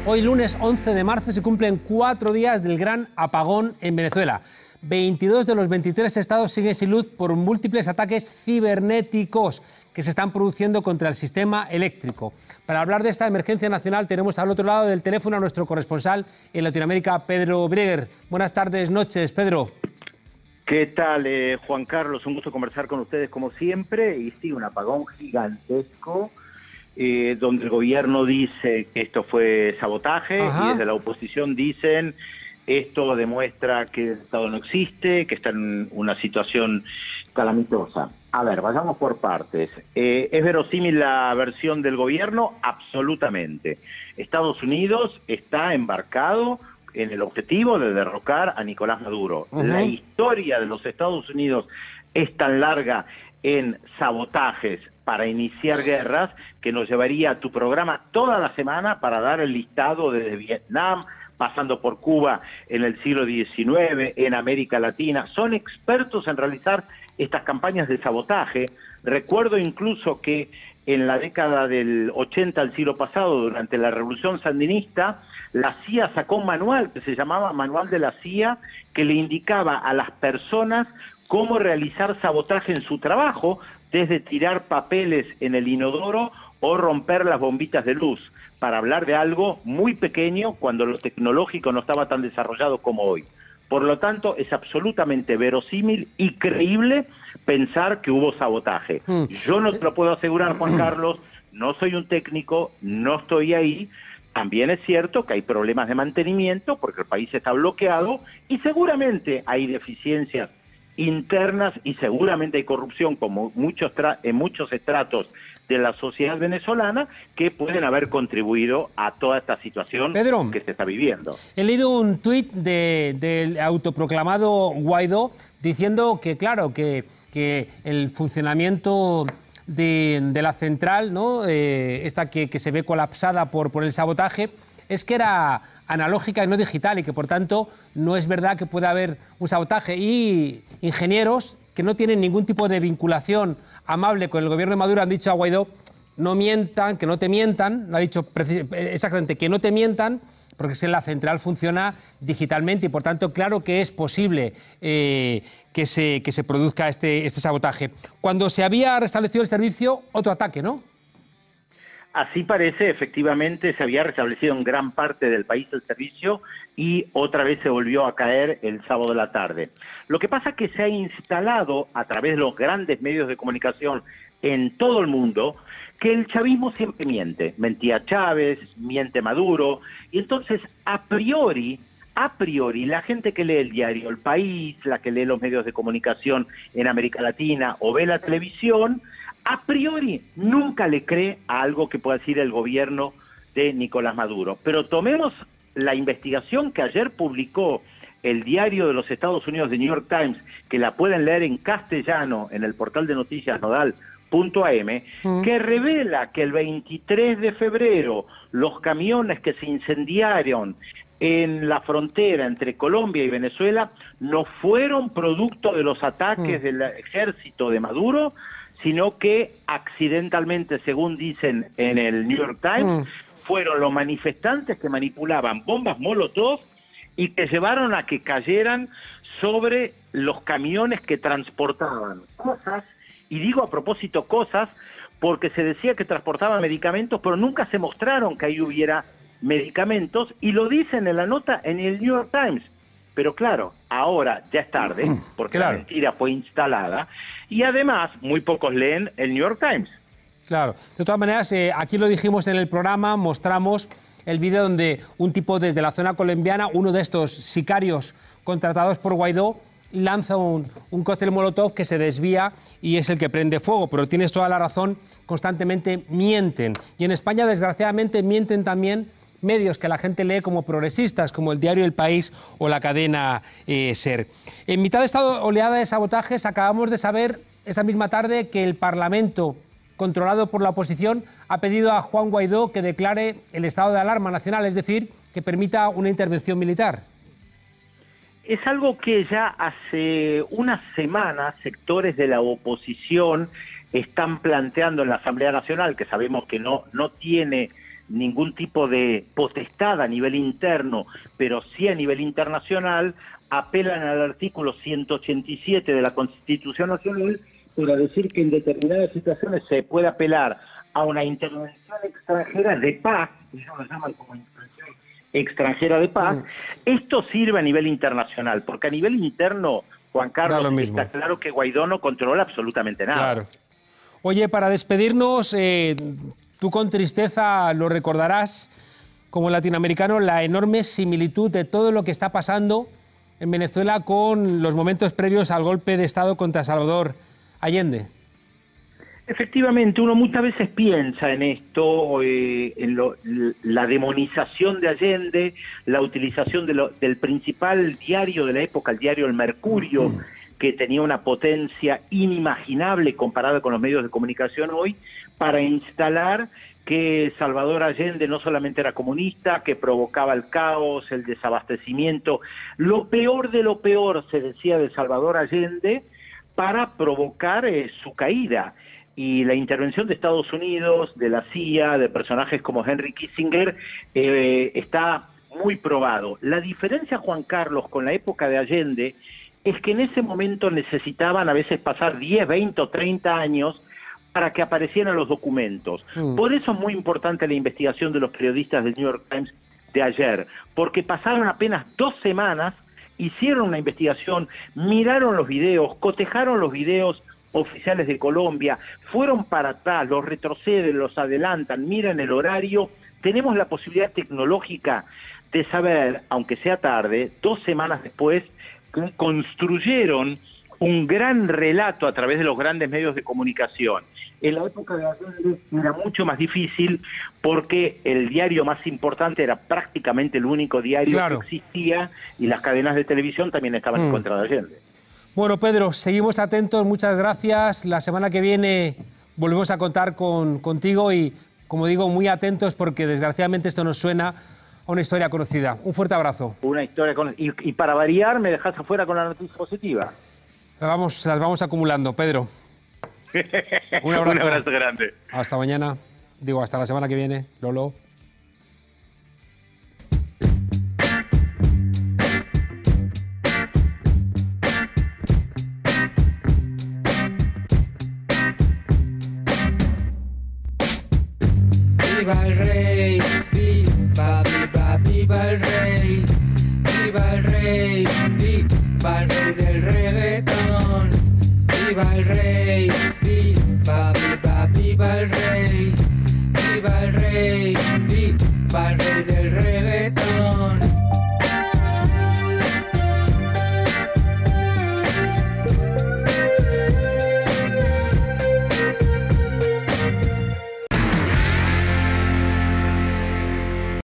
Hoy lunes 11 de marzo se cumplen 4 días del gran apagón en Venezuela. 22 de los 23 estados siguen sin luz por múltiples ataques cibernéticos que se están produciendo contra el sistema eléctrico. Para hablar de esta emergencia nacional tenemos al otro lado del teléfono a nuestro corresponsal en Latinoamérica, Pedro Brieger. Buenas tardes, noches, Pedro. ¿Qué tal, Juan Carlos? Un gusto conversar con ustedes como siempre. Y sí, un apagón gigantesco, donde el gobierno dice que esto fue sabotaje. Ajá. Y desde la oposición dicen esto demuestra que el Estado no existe, que está en una situación calamitosa. A ver, vayamos por partes. ¿Es verosímil la versión del gobierno? Absolutamente. Estados Unidos está embarcado en el objetivo de derrocar a Nicolás Maduro. La historia de los Estados Unidos es tan larga en sabotajes para iniciar guerras que nos llevaría a tu programa toda la semana para dar el listado desde Vietnam, pasando por Cuba en el siglo XIX, en América Latina. Son expertos en realizar estas campañas de sabotaje. Recuerdo incluso que en la década del 80 del siglo pasado, durante la Revolución Sandinista, la CIA sacó un manual que se llamaba Manual de la CIA, que le indicaba a las personas cómo realizar sabotaje en su trabajo, desde tirar papeles en el inodoro o romper las bombitas de luz, para hablar de algo muy pequeño cuando lo tecnológico no estaba tan desarrollado como hoy. Por lo tanto, es absolutamente verosímil y creíble pensar que hubo sabotaje. Yo no te lo puedo asegurar, Juan Carlos, no soy un técnico, no estoy ahí. También es cierto que hay problemas de mantenimiento porque el país está bloqueado y seguramente hay deficiencias internas y seguramente hay corrupción como en muchos estratos de la sociedad venezolana que pueden haber contribuido a toda esta situación, Pedro, que se está viviendo. He leído un tuit del autoproclamado Guaidó diciendo que, claro, que el funcionamiento de la central, ¿no? Esta que se ve colapsada por el sabotaje, es que era analógica y no digital y que, por tanto, no es verdad que pueda haber un sabotaje. Y ingenieros que no tienen ningún tipo de vinculación amable con el gobierno de Maduro han dicho a Guaidó: no mientan, que no te mientan. Lo ha dicho exactamente, que no te mientan, porque si la central funciona digitalmente y, por tanto, claro que es posible que se produzca este sabotaje. Cuando se había restablecido el servicio, otro ataque, ¿no? Así parece, efectivamente, se había restablecido en gran parte del país el servicio y otra vez se volvió a caer el sábado de la tarde. Lo que pasa es que se ha instalado a través de los grandes medios de comunicación en todo el mundo que el chavismo siempre miente. Mentía Chávez, miente Maduro, y entonces a priori, la gente que lee el diario El País, la que lee los medios de comunicación en América Latina o ve la televisión, a priori nunca le cree a algo que pueda decir el gobierno de Nicolás Maduro. Pero tomemos la investigación que ayer publicó el diario de los Estados Unidos, The New York Times, que la pueden leer en castellano en el portal de noticias nodal.am, que revela que el 23 de febrero los camiones que se incendiaron en la frontera entre Colombia y Venezuela no fueron producto de los ataques del ejército de Maduro, sino que accidentalmente, según dicen en el New York Times, fueron los manifestantes que manipulaban bombas Molotov y que llevaron a que cayeran sobre los camiones que transportaban cosas, y digo a propósito cosas, porque se decía que transportaban medicamentos, pero nunca se mostraron que ahí hubiera medicamentos, y lo dicen en la nota en el New York Times. Pero claro, ahora ya es tarde, porque la mentira fue instalada, y además muy pocos leen el New York Times. Claro, de todas maneras, aquí lo dijimos en el programa, mostramos el vídeo donde un tipo desde la zona colombiana, uno de estos sicarios contratados por Guaidó, lanza un cóctel molotov que se desvía y es el que prende fuego. Pero tienes toda la razón, constantemente mienten. Y en España, desgraciadamente, mienten también medios que la gente lee como progresistas, como el diario El País o la cadena SER. En mitad de esta oleada de sabotajes, acabamos de saber esta misma tarde que el Parlamento, controlado por la oposición, ha pedido a Juan Guaidó que declare el estado de alarma nacional, es decir, que permita una intervención militar. Es algo que ya hace unas semanas sectores de la oposición están planteando en la Asamblea Nacional, que sabemos que no tiene ningún tipo de potestad a nivel interno, pero sí a nivel internacional, apelan al artículo 187 de la Constitución Nacional para decir que en determinadas situaciones se puede apelar a una intervención extranjera de paz, ellos lo llaman como intervención extranjera de paz. Esto sirve a nivel internacional, porque a nivel interno, Juan Carlos, está claro que Guaidó no controla absolutamente nada. Claro. Oye, para despedirnos, tú con tristeza lo recordarás como latinoamericano, la enorme similitud de todo lo que está pasando en Venezuela con los momentos previos al golpe de Estado contra Salvador Allende. Efectivamente, uno muchas veces piensa en esto, la demonización de Allende, la utilización del principal diario de la época, el diario El Mercurio, que tenía una potencia inimaginable comparada con los medios de comunicación hoy, para instalar que Salvador Allende no solamente era comunista, que provocaba el caos, el desabastecimiento, lo peor de lo peor se decía de Salvador Allende para provocar su caída. Y la intervención de Estados Unidos, de la CIA, de personajes como Henry Kissinger, está muy probado. La diferencia, Juan Carlos, con la época de Allende, es que en ese momento necesitaban a veces pasar 10, 20 o 30 años para que aparecieran los documentos. Por eso es muy importante la investigación de los periodistas del New York Times de ayer, porque pasaron apenas 2 semanas, hicieron una investigación, miraron los videos, cotejaron los videos oficiales de Colombia, fueron para atrás, los retroceden, los adelantan, miran el horario. Tenemos la posibilidad tecnológica de saber, aunque sea tarde, 2 semanas después, que construyeron un gran relato a través de los grandes medios de comunicación. En la época de Allende era mucho más difícil porque el diario más importante era prácticamente el único diario que existía y las cadenas de televisión también estaban en contra de Allende. Bueno, Pedro, seguimos atentos, muchas gracias. La semana que viene volvemos a contar contigo y, como digo, muy atentos porque desgraciadamente esto nos suena a una historia conocida. Un fuerte abrazo. Una historia conocida. Y para variar, me dejas afuera con la noticia positiva. Las vamos acumulando, Pedro. Un abrazo. Un abrazo grande. Hasta mañana. Digo, hasta la semana que viene, Lolo. Viva el rey, viva, viva, viva el rey.